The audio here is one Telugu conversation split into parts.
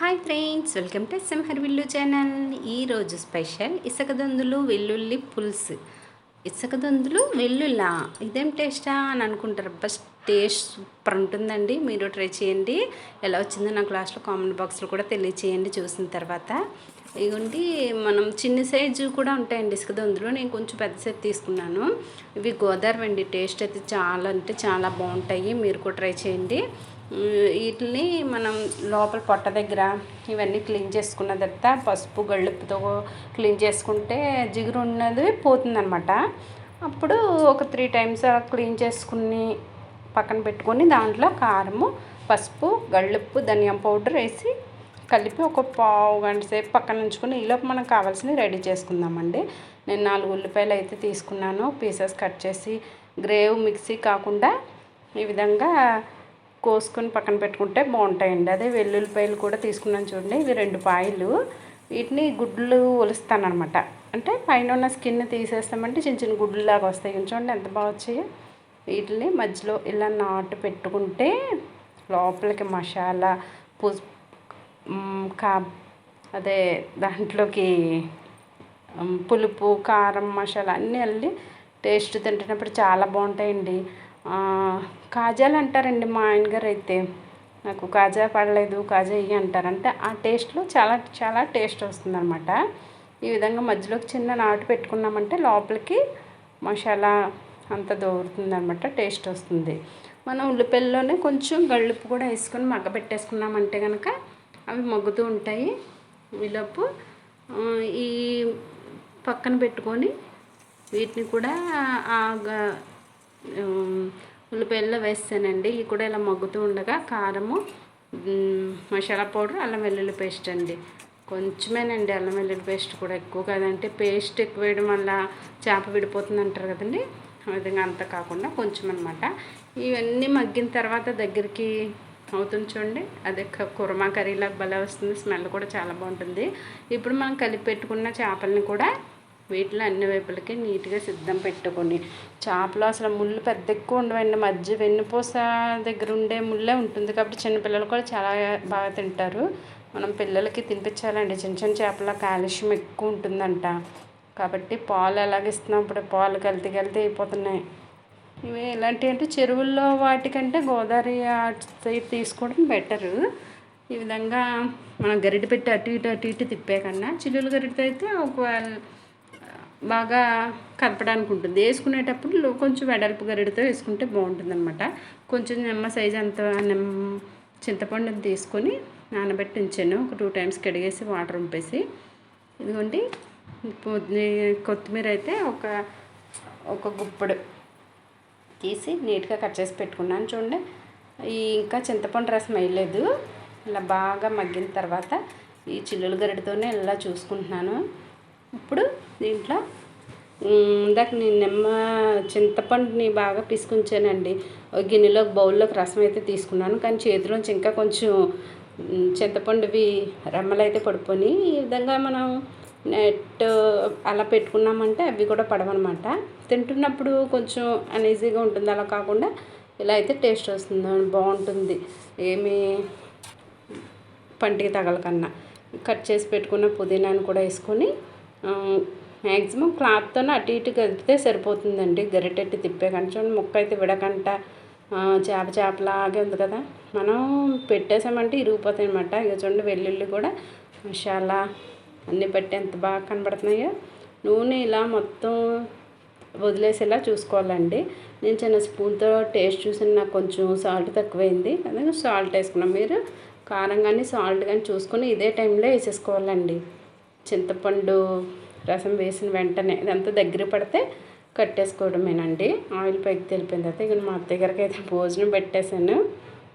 హాయ్ ఫ్రెండ్స్, వెల్కమ్ టు సింహర్ విల్లు ఛానల్. ఈరోజు స్పెషల్ ఇసుక దొందులు వెల్లుల్లి పులుసు. ఇసుక దొందులు వెల్లుల్లా ఇదేం టేస్టా అని అనుకుంటారు. బస్ట్ టేస్ట్ సూపర్ ఉంటుందండి. మీరు ట్రై చేయండి. ఎలా వచ్చిందో నాకు లాస్ట్లో కామెంట్ బాక్స్లో కూడా తెలియచేయండి చూసిన తర్వాత. ఇదిగోండి, మనం చిన్న సైజు కూడా ఉంటాయండి ఇసుక దొందులు. నేను కొంచెం పెద్ద సైజు తీసుకున్నాను. ఇవి గోదావరి అండి. టేస్ట్ అయితే చాలా అంటే చాలా బాగుంటాయి. మీరు కూడా ట్రై చేయండి. వీటిని మనం లోపల పొట్ట దగ్గర ఇవన్నీ క్లీన్ చేసుకున్న తర్వాత పసుపు గళ్ళుప్పుతో క్లీన్ చేసుకుంటే జిగురు ఉన్నది పోతుందన్నమాట. అప్పుడు ఒక 3 టైమ్స్ క్లీన్ చేసుకుని పక్కన పెట్టుకొని దాంట్లో కారము, పసుపు, గళ్ళుప్పు, ధనియా పౌడర్ వేసి కలిపి ఒక పావు గంట సేపు పక్కన ఉంచుకొని ఈలోపు మనకు కావాల్సినవి రెడీ చేసుకుందామండి. నేను 4 ఉల్లిపాయలు అయితే తీసుకున్నాను. పీసెస్ కట్ చేసి గ్రేవ్ మిక్సీ కాకుండా ఈ విధంగా కోసుకొని పక్కన పెట్టుకుంటే బాగుంటాయండి. అదే వెల్లుల్లిపాయలు కూడా తీసుకున్నాను చూడండి. ఇవి 2 పాయలు. వీటిని గుడ్లు ఒలుస్తానమాట. అంటే పైన ఉన్న స్కిన్ తీసేస్తామంటే చిన్న చిన్న గుడ్లులాగా వస్తాయి. చూడండి ఎంత బాగా వచ్చాయో. వీటిని మధ్యలో ఇలా నాటు పెట్టుకుంటే లోపలికి మసాలా అదే దాంట్లోకి పులుపు, కారం, మసాలా అన్నీ వెళ్ళి టేస్ట్ తింటున్నప్పుడు చాలా బాగుంటాయండి. కాజాలు అంటారండి మా ఆయన గారు అయితే. నాకు కాజా పడలేదు, కాజా ఇవి అంటారు. అంటే ఆ టేస్ట్లో చాలా చాలా టేస్ట్ వస్తుందన్నమాట. ఈ విధంగా మధ్యలోకి చిన్న నాటు పెట్టుకున్నామంటే లోపలికి మసాలా అంతా దోరుతుందన్నమాట. టేస్ట్ వస్తుంది. మనం ఉల్లిపాయల్లోనే కొంచెం గళ్ళుప్పు కూడా వేసుకొని మగ్గబెట్టేసుకున్నామంటే కనుక అవి మగ్గుతూ ఉంటాయి. ఈలోపు ఈ పక్కన పెట్టుకొని వీటిని కూడా ఉల్లిపాయల్లో వేస్తానండి. ఇవి కూడా ఇలా మగ్గుతూ ఉండగా కారము, మసాలా పౌడర్, అల్లం వెల్లుల్లి పేస్ట్ అండి. కొంచెమేనండి అల్లం వెల్లుల్లి పేస్ట్ కూడా, ఎక్కువ కాదంటే పేస్ట్ ఎక్కువ వేయడం వల్ల చేప విడిపోతుంది అంటారు కదండి. ఆ విధంగా అంతా కాకుండా కొంచెం అనమాట. ఇవన్నీ మగ్గిన తర్వాత దగ్గరికి అవుతుంది చూడండి. అదే కుర్మా కర్రీలాగా భలే వస్తుంది. స్మెల్ కూడా చాలా బాగుంటుంది. ఇప్పుడు మనం కలిపి పెట్టుకున్న చేపలని కూడా వీటిలో అన్ని వైపులకి నీట్గా సిద్ధం పెట్టుకొని, చేపలో అసలు ముళ్ళు పెద్ద ఎక్కువ ఉండవండి. మధ్య వెన్నుపూస దగ్గర ఉండే ముళ్ళే ఉంటుంది. కాబట్టి చిన్నపిల్లలు కూడా చాలా బాగా తింటారు. మనం పిల్లలకి తినిపించాలండి. చిన్న చిన్న చేపల కాల్షియం ఎక్కువ ఉంటుందంట. కాబట్టి పాలు ఎలాగిస్తున్నప్పుడు పాలు కలితే అయిపోతున్నాయి. ఇవి ఇలాంటివి అంటే చెరువుల్లో వాటికంటే గోదావరి సైడ్ తీసుకోవడం బెటరు. ఈ విధంగా మనం గరిటె పెట్టి అటు ఇటు తిప్పే కన్నా చిల్లులు గరిటెతో అయితే ఒకవేళ బాగా కదపడానికి ఉంటుంది. వేసుకునేటప్పుడు కొంచెం వెడల్పు గరిటెతో వేసుకుంటే బాగుంటుంది అనమాట. కొంచెం నిమ్మ సైజు అంత చింతపండుని తీసుకొని నానబెట్టి ఉంచాను. ఒక 2 టైమ్స్ కడిగేసి వాటర్ ఉంపేసి. ఇదిగోండి, కొత్తిమీర అయితే ఒక గుప్పడు తీసి నీట్గా కట్ చేసి పెట్టుకున్నాను చూడండి. ఇంకా చింతపండు రసం వేయలేదు. ఇలా బాగా మగ్గిన తర్వాత ఈ చిల్లుల గరిటెతోనే ఇలా చూసుకుంటున్నాను. ఇప్పుడు దీంట్లో ఇందాక నేను చింతపండుని బాగా పిసుకుంచానండి. ఒక గిన్నెలోకి బౌల్లోకి రసం అయితే తీసుకున్నాను. కానీ చేతిలోంచి ఇంకా కొంచెం చింతపండువి రెమ్మలు అయితే పడిపోయి, ఈ విధంగా మనం నెట్ అలా పెట్టుకున్నామంటే అవి కూడా పడవన్నమాట. తింటున్నప్పుడు కొంచెం అనీజీగా ఉంటుంది. అలా కాకుండా ఇలా అయితే టేస్ట్ వస్తుంది, బాగుంటుంది. ఏమి పంటికి తగలకన్నా. కట్ చేసి పెట్టుకున్న పుదీనాను కూడా వేసుకొని మ్యాక్సిమం క్లాత్తోనే అటు ఇటు కలిపితే సరిపోతుందండి. గరిటెట్టి తిప్పే కంటే ముక్క అయితే విడకంట చేపలాగే ఉంది కదా. మనం పెట్టేసామంటే ఇరిగిపోతాయి అన్నమాట. ఇక చూడండి, వెల్లుల్లి కూడా మసాలా అన్నీ బట్టి ఎంత బాగా కనబడుతున్నాయో. నూనె ఇలా మొత్తం వదిలేసేలా చూసుకోవాలండి. నేను చిన్న స్పూన్తో టేస్ట్ చూసి నాకు కొంచెం సాల్ట్ తక్కువైంది. అదే సాల్ట్ వేసుకున్నాం. మీరు కారం కానీ సాల్ట్ కానీ చూసుకొని ఇదే టైంలో వేసేసుకోవాలండి. చింతపండు రసం వేసిన వెంటనే ఇదంతా దగ్గర పడితే కట్టేసుకోవడమేనండి. ఆయిల్ పైకి తెలిపిన తర్వాత ఇక మా అత్తయ్య గారికి అయితే భోజనం పెట్టేశాను.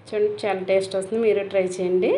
చూడండి, చాలా టేస్ట్ వస్తుంది. మీరు ట్రై చేయండి.